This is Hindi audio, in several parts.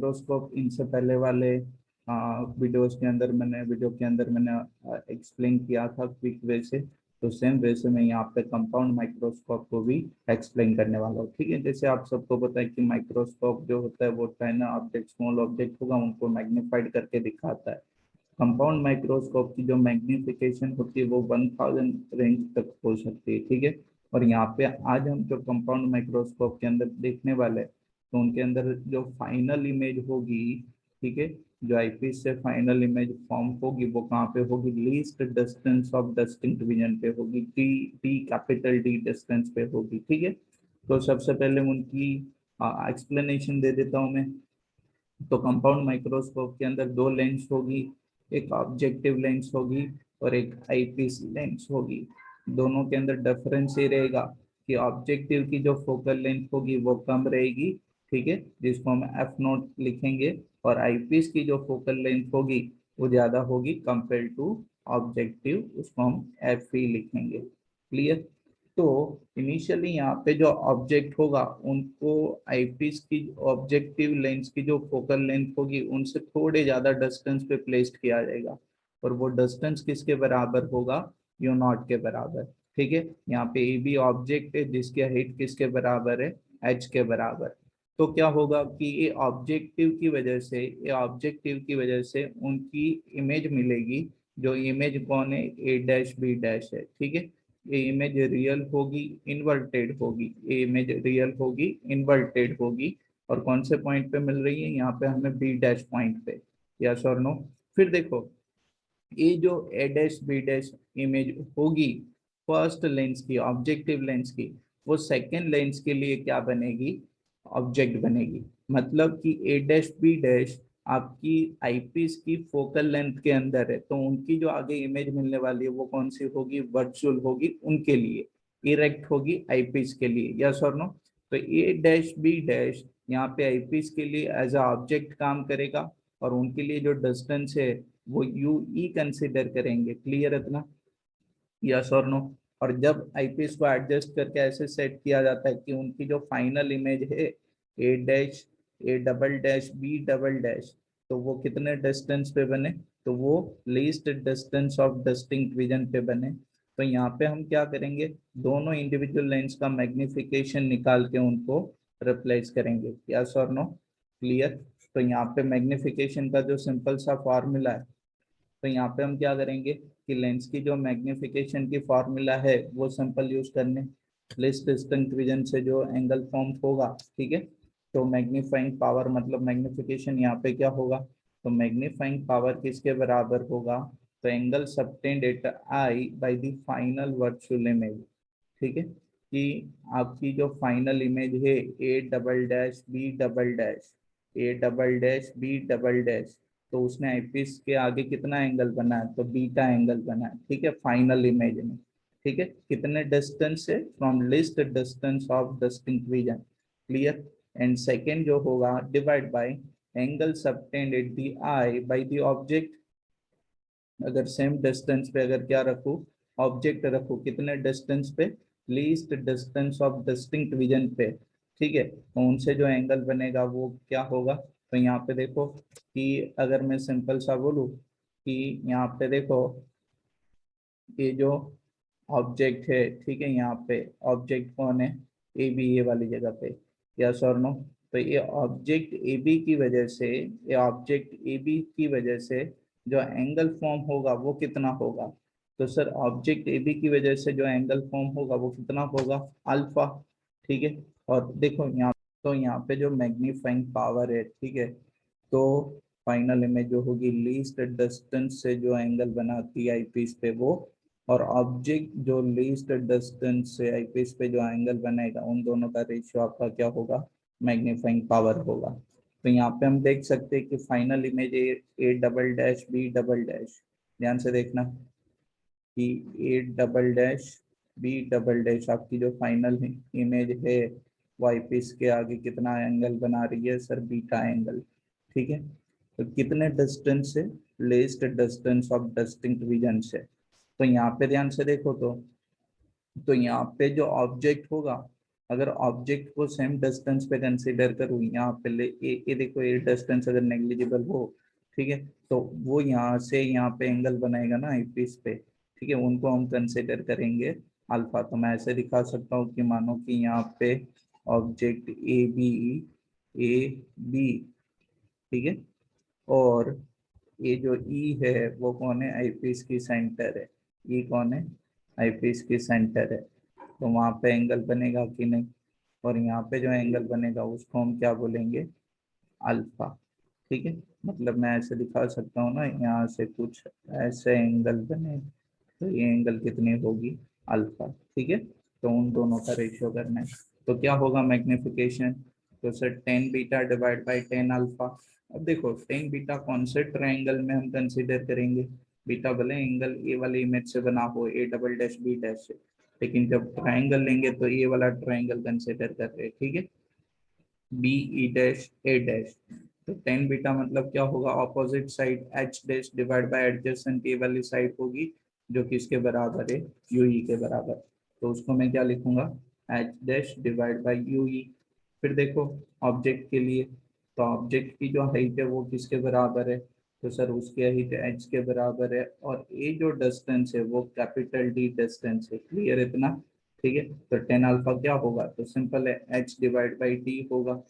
माइक्रोस्कोप इनसे पहले वाले वीडियो के अंदर मैंने एक्सप्लेन किया था क्विक वे से। तो सेम वे से मैं यहाँ पे कंपाउंड माइक्रोस्कोप को भी एक्सप्लेन करने वाला हूँ। ठीक है, जैसे आप सबको पता है कि माइक्रोस्कोप जो होता है वो टाइना ऑब्जेक्ट, स्मॉल ऑब्जेक्ट होगा उनको मैग्नीफाइड करके दिखाता है। कंपाउंड माइक्रोस्कोप की जो मैग्निफिकेशन होती है वो 1000 रेंज तक हो सकती है। ठीक है, और यहाँ पे आज हम जो कंपाउंड माइक्रोस्कोप के अंदर देखने वाले हैं तो उनके अंदर जो फाइनल इमेज होगी, ठीक है, जो आईपीस से फाइनल इमेज फॉर्म होगी वो कहाँ पे होगी, least distance of distinct vision पे होगी, T T capital D distance पे होगी। ठीक है, तो सबसे पहले उनकी एक्सप्लेनेशन दे देता हूँ मैं। तो कंपाउंड माइक्रोस्कोप के अंदर दो लेंस होगी, एक ऑब्जेक्टिव लेंस होगी और एक आईपीस लेंस होगी। दोनों के अंदर डिफरेंस ये रहेगा कि ऑब्जेक्टिव की जो फोकल लेंथ होगी वो कम रहेगी, ठीक है, जिसको हम एफ नोट लिखेंगे, और आईपीस की जो फोकल लेंथ होगी वो ज्यादा होगी कंपेयर टू ऑब्जेक्टिव, उसको हम एफ ई लिखेंगे। क्लियर? तो इनिशियली यहाँ पे जो ऑब्जेक्ट होगा उनको आईपीस की ऑब्जेक्टिव लेंस की जो फोकल लेंथ होगी उनसे थोड़े ज्यादा डिस्टेंस पे प्लेस्ड किया जाएगा, और वो डिस्टेंस किसके बराबर होगा, यू नॉट के बराबर। ठीक है, यहाँ पे ए बी ऑब्जेक्ट है जिसकी हाइट किसके बराबर है, एच के बराबर। तो क्या होगा कि ये ऑब्जेक्टिव की वजह से उनकी इमेज मिलेगी, जो इमेज कौन है, ए डैश बी डैश है। ठीक है, ये इमेज रियल होगी, इन्वर्टेड होगी, ये इमेज रियल होगी, इन्वर्टेड होगी, और कौन से पॉइंट पे मिल रही है, यहाँ पे हमें बी डैश पॉइंट पे। यस और नो? फिर देखो, ये जो ए डैश बी डैश इमेज होगी फर्स्ट लेंस की, ऑब्जेक्टिव लेंस की, वो सेकेंड लेंस के लिए क्या बनेगी, ऑब्जेक्ट बनेगी। मतलब कि ए डैश बी डैश आपकी आईपीस की फोकल लेंथ के अंदर है, तो उनकी जो आगे इमेज मिलने वाली है वो कौन सी होगी, वर्चुअल होगी उनके लिए, इरेक्ट होगी आईपीस के लिए। यस और नो? तो ए डैश बी डैश यहाँ पे आईपीस के लिए एज अ ऑब्जेक्ट काम करेगा, और उनके लिए जो डिस्टेंस है वो यू ई कंसिडर करेंगे। क्लियर इतना? यस और नो? और जब आईपीएस को एडजस्ट करके ऐसे सेट किया जाता है कि उनकी जो फाइनल इमेज है A dash, A double dash, B double dash, तो वो कितने डिस्टेंस पे बने, तो वो least distance of distinct vision पे बने। तो यहाँ पे हम क्या करेंगे, दोनों इंडिविजुअल लेंस का मैग्निफिकेशन निकाल के उनको रिप्लेस करेंगे। यस और नो? क्लियर? तो यहाँ पे मैग्निफिकेशन का जो सिंपल सा फॉर्मूला है, तो यहाँ पे हम क्या करेंगे कि लेंस की जो मैग्निफिकेशन की फॉर्मूला है वो सिंपल यूज करने, लिस्ट डिस्टिंक्ट विजन से जो एंगल फॉर्म होगा, ठीक है, तो मैग्नीफाइंग पावर मतलब मैग्निफिकेशन यहाँ पे क्या होगा, तो मैग्नीफाइंग पावर किसके बराबर होगा, तो angle subtended at eye by the final virtual image. ठीक है, कि आपकी जो फाइनल इमेज है A double dash B double dash, A double dash B double dash, तो उसने आईपीस के आगे कितना एंगल बना है, तो बीटा एंगल बना है। ठीक है, फाइनल इमेज में। ठीक है, कितने डिस्टेंस से, from list distance of distinct vision. Clear? And second जो होगा divide by angle subtended at the I by the object. अगर सेम डिस्टेंस पे अगर क्या रखूं, ऑब्जेक्ट रखूं, कितने डिस्टेंस पे, least distance of distinct vision पे। ठीक है, तो उनसे जो एंगल बनेगा वो क्या होगा, तो यहाँ पे देखो कि अगर मैं सिंपल सा बोलूँ कि यहाँ पे देखो ये जो ऑब्जेक्ट है, ठीक है, यहाँ पे ऑब्जेक्ट कौन है, ए बी, ए वाली जगह पे। यस और नो? तो ये ऑब्जेक्ट ए बी की वजह से, ये ऑब्जेक्ट ए बी की वजह से जो एंगल फॉर्म होगा वो कितना होगा, तो सर ऑब्जेक्ट ए बी की वजह से जो एंगल फॉर्म होगा वो कितना होगा, अल्फा। ठीक है, और देखो यहाँ, तो यहाँ पे जो मैग्नीफाइंग पावर है, ठीक है, तो फाइनल इमेज जो होगी लीस्ट डिस्टेंस से जो एंगल बनाती है आईपीस पे वो, और ऑब्जेक्ट जो लीस्ट डिस्टेंस से आईपीस पे जो एंगल बनेगा, उन दोनों का रेशियो आपका क्या होगा, मैग्नीफाइंग पावर होगा। तो यहाँ पे हम देख सकते हैं कि final image A double dash B double dash, ध्यान से देखना कि A double dash B double dash आपकी जो फाइनल इमेज है वो आईपीस के आगे कितना एंगल बना रही है, सर बीटा एंगल। ठीक है, तो कितने डिस्टेंस से, लेस्ट डिस्टेंस ऑफ डिस्टिंक्ट विजन से। तो यहाँ पे ध्यान से देखो, तो यहाँ पे जो ऑब्जेक्ट होगा अगर ऑब्जेक्ट को सेम डिस्टेंस पे कंसीडर करूँ, यहाँ पे ये देखो, ये डिस्टेंस अगर नेग्लिजिबल हो, ठीक है, तो वो यहाँ से यहाँ पे एंगल बनाएगा ना आई पीस पे, ठीक है, उनको हम कंसीडर करेंगे अल्फा। तो मैं ऐसे दिखा सकता हूँ कि मानो कि यहाँ पे ऑब्जेक्ट ए बी, ठीक है, और ये जो ई है वो कौन है, आईपीस की सेंटर है। ई कौन है, आईपीस की सेंटर है। तो वहां पे एंगल बनेगा कि नहीं, और यहाँ पे जो एंगल बनेगा उसको हम क्या बोलेंगे, अल्फा। ठीक है, मतलब मैं ऐसे दिखा सकता हूँ ना, यहाँ से कुछ ऐसे एंगल बने, तो ये एंगल कितनी होगी, अल्फा। ठीक है, तो उन दोनों का रेशियो करना है। तो क्या होगा मैग्निफिकेशन, तो sir tan beta divide by tan alpha. अब देखो टेन बीटा कौन से ट्रायंगल में हम कंसीडर करेंगे, बीटा भले एंगल ए वाले इमेज से बना हो, A double dash B dash से, लेकिन जब ट्रायंगल लेंगे तो ये वाला ट्रायंगल कंसीडर कर रहे हैं। ठीक है, B E dash A dash. तो टेन बीटा मतलब क्या होगा, opposite side H dash divide by adjacent A वाली साइड होगी, जो किसके बराबर है, यू ई के बराबर। तो उसको मैं क्या लिखूंगा, H dash divide bye you ई। फिर देखो ऑब्जेक्ट के लिए, तो ऑब्जेक्ट की जो हाइट है वो किसके बराबर है, तो सर उसकी हाइट एच के बराबर है, और ये जो डिस्टेंस है वो कैपिटल डी डिस्टेंस है। क्लियर इतना, ठीक है। तो टेन अल्फा क्या होगा, तो सिंपल है, एच डिवाइड बाई डी होगा,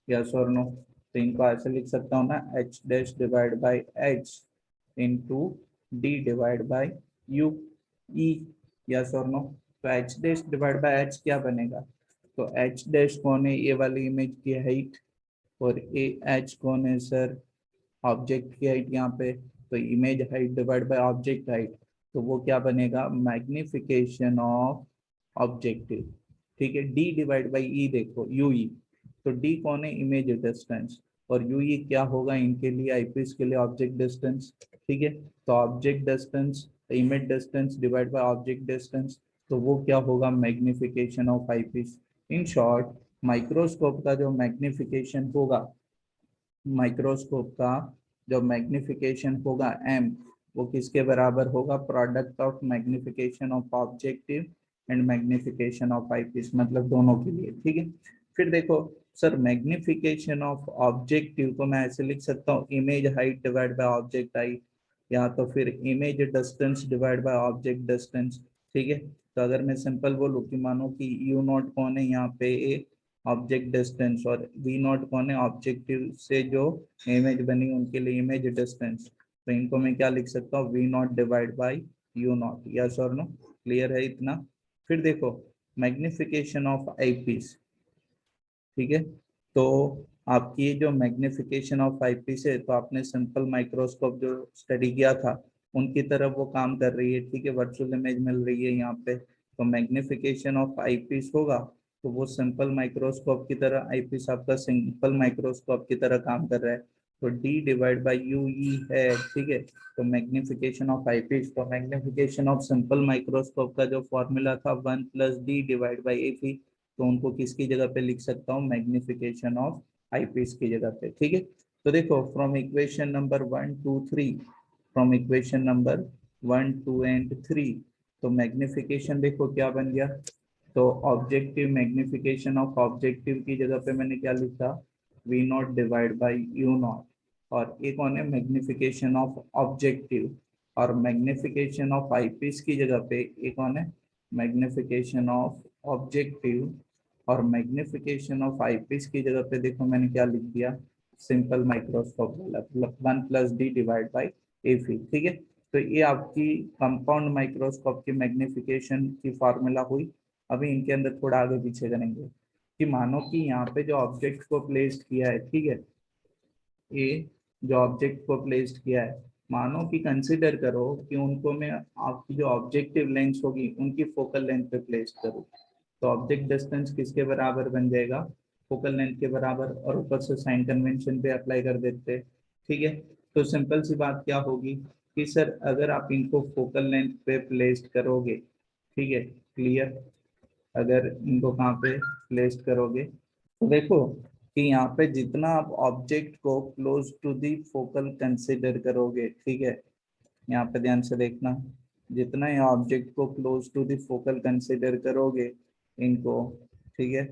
यस और नो। तो इनको ऐसे लिख सकता हूँ ना, H dash divide by H into D divide by U E, yes और नो। तो H dash divide by H क्या बनेगा, तो एच डैश कौन है, ये वाली इमेज की हाइट, और ए एच कौन है सर, ऑब्जेक्ट की हाइट यहाँ पे। तो image height divide by object height, तो वो क्या बनेगा, मैग्निफिकेशन ऑफ ऑब्जेक्टिव। ठीक है, डी डिवाइड बाई ई, देखो यू ई, तो डी कौन है, इमेज डिस्टेंस, और यू ई क्या होगा इनके लिए, आईपीस के लिए ऑब्जेक्ट डिस्टेंस। ठीक है, तो object distance, image distance divide by object distance, तो वो क्या होगा, magnification of eyepiece. In short, microscope का जो मैग्निफिकेशन होगा, माइक्रोस्कोप का जो मैग्निफिकेशन होगा एम, वो किसके बराबर होगा, product of magnification of objective and magnification of eyepiece, मतलब दोनों के लिए। ठीक है, फिर देखो सर मैग्निफिकेशन ऑफ ऑब्जेक्टिव को मैं ऐसे लिख सकता हूँ, image height divide by object height, या तो फिर image distance divide by object distance. ठीक है, तो अगर मैं सिंपल बोलूँ कि मानो कि यू नॉट कौन है यहाँ पे, ऑब्जेक्ट डिस्टेंस, और वी नॉट कौन है, ऑब्जेक्टिव से जो इमेज बनी उनके लिए इमेज डिस्टेंस, तो इनको मैं क्या लिख सकता हूँ, V naught divide by U naught, yes और नो। क्लियर है इतना। फिर देखो मैग्निफिकेशन ऑफ आईपीस, ठीक है, तो आपकी जो मैग्निफिकेशन ऑफ आईपीस है, तो आपने सिंपल माइक्रोस्कोप जो स्टडी किया था उनकी तरफ वो काम कर रही है। ठीक है, वर्चुअल इमेज मिल रही है यहाँ पे, तो मैग्निफिकेशन ऑफ आईपीस होगा, तो वो सिंपल माइक्रोस्कोप की तरह, आईपीस आपका सिंपल माइक्रोस्कोप की तरह काम कर रहा है, तो D divide by U E है। ठीक है, तो मैग्निफिकेशन ऑफ आईपीस, तो मैग्निफिकेशन ऑफ सिंपल माइक्रोस्कोप का जो फॉर्मूला था, one plus D divide by A, तो उनको किसकी जगह पे लिख सकता हूँ, मैग्निफिकेशन ऑफ आईपीस की जगह पे। ठीक है, तो देखो from equation number 1 2 3, from equation number 1 2 and 3, तो मैग्निफिकेशन देखो क्या बन गया, तो ऑब्जेक्टिव मैग्निफिकेशन ऑफ ऑब्जेक्टिव की जगह पे मैंने क्या लिखा, V naught divide by U naught, और एक कौन है, मैग्निफिकेशन ऑफ ऑब्जेक्टिव, और मैग्निफिकेशन ऑफ आईपीस की जगह पे एक कौन है, मैग्निफिकेशन ऑफ ऑब्जेक्टिव, और मैग्निफिकेशन ऑफ आईपीस की जगह पे देखो मैंने क्या लिख दिया, सिंपल माइक्रोस्कोप वाला, मतलब one plus D divide by A फी। ठीक है, तो ये आपकी कंपाउंड माइक्रोस्कोप की मैग्निफिकेशन की फार्मूला हुई। अभी इनके अंदर थोड़ा आगे पीछे करेंगे, कि मानो कि यहाँ पे जो ऑब्जेक्ट को प्लेस्ड किया है, ठीक है, ये जो ऑब्जेक्ट को प्लेस्ड किया है, मानो कि कंसिडर करो कि उनको मैं आपकी जो ऑब्जेक्टिव लेंस होगी उनकी फोकल लेंथ पे प्लेस्ड करूँ, तो ऑब्जेक्ट डिस्टेंस किसके बराबर बन जाएगा, फोकल लेंथ के बराबर, और ऊपर से साइन कन्वेंशन पे अप्लाई कर देते हैं। ठीक है, तो सिंपल सी बात क्या होगी कि सर अगर आप इनको फोकल लेंथ पे प्लेस्ड करोगे, ठीक है, क्लियर, अगर इनको कहाँ पे प्लेस्ड करोगे, तो देखो कि यहाँ पे जितना आप ऑब्जेक्ट को close to the focal consider करोगे, ठीक है, यहाँ पे ध्यान से देखना, जितना ये ऑब्जेक्ट को close to the focal consider करोगे इनको, ठीक है,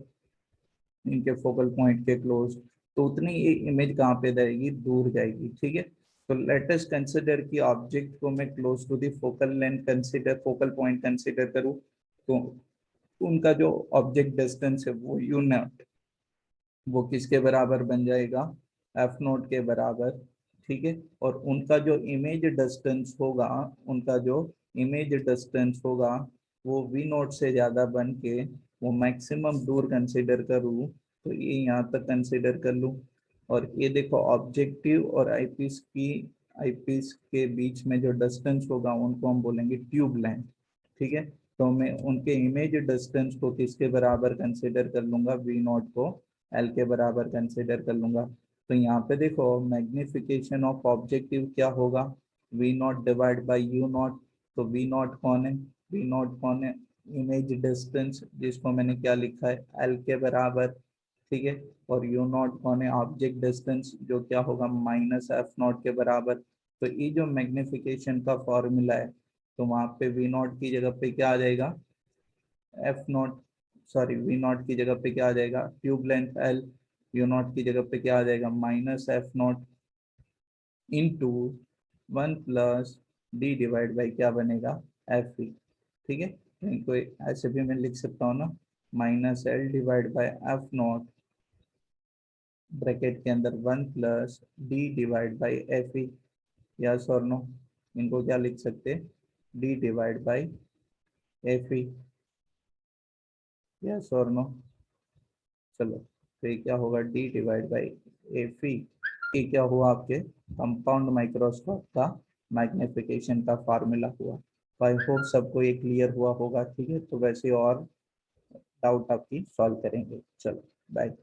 इनके फोकल पॉइंट के क्लोज, तो उतनी ये इमेज कहाँ पे रहेगी, दूर जाएगी। ठीक है, तो लेट अस कंसिडर कि ऑब्जेक्ट को मैं close to the focal length consider, focal point consider करूँ, तो उनका जो ऑब्जेक्ट डिस्टेंस है वो यू नॉट, वो किसके बराबर बन जाएगा, एफ नोट के बराबर। ठीक है, और उनका जो इमेज डिस्टेंस होगा, उनका जो इमेज डिस्टेंस होगा वो वी नोट से ज़्यादा बन के वो मैक्सिमम दूर कंसिडर करूँ, तो ये यहाँ तक कंसिडर कर लूँ। और ये देखो ऑब्जेक्टिव और आईपीस की, आईपीस के बीच में जो डिस्टेंस होगा उनको हम बोलेंगे ट्यूब लेंथ। ठीक है, तो मैं उनके इमेज डिस्टेंस को किसके बराबर कंसिडर कर लूंगा, वी नॉट को एल के बराबर कंसिडर कर लूंगा। तो यहाँ पे देखो मैग्निफिकेशन ऑफ ऑब्जेक्टिव क्या होगा, V naught divide by U naught. तो वी नॉट कौन है, वी नॉट कौन है, इमेज डिस्टेंस जिसको मैंने क्या लिखा है, एल के बराबर। ठीक है, और यू नॉट कौन है, ऑब्जेक्ट डिस्टेंस, जो क्या होगा माइनस एफ नॉट के बराबर। तो ये जो मैग्निफिकेशन का फॉर्मूला है, तो वहाँ पे वी नॉट की जगह पे क्या आ जाएगा, F naught, sorry V naught की जगह पे क्या आ जाएगा, tube length L, U naught की जगह पे क्या आ जाएगा, minus F naught into 1 plus D divide by क्या बनेगा, एफ ई। ठीक है, तो इनको ऐसे भी मैं लिख सकता हूँ ना, minus L divide by F not bracket के अंदर 1 plus D divide by F E. Yes और नो, इनको क्या लिख सकते, D divide by F E. Yes और नो, चलो, तो ये क्या होगा, D divide by F E. ये क्या हुआ आपके कंपाउंड माइक्रोस्कोप का मैग्निफिकेशन का फार्मूला हुआ। तो आई होप सबको ये क्लियर हुआ होगा। ठीक है, तो वैसे और डाउट आपकी सॉल्व करेंगे। चलो बाय।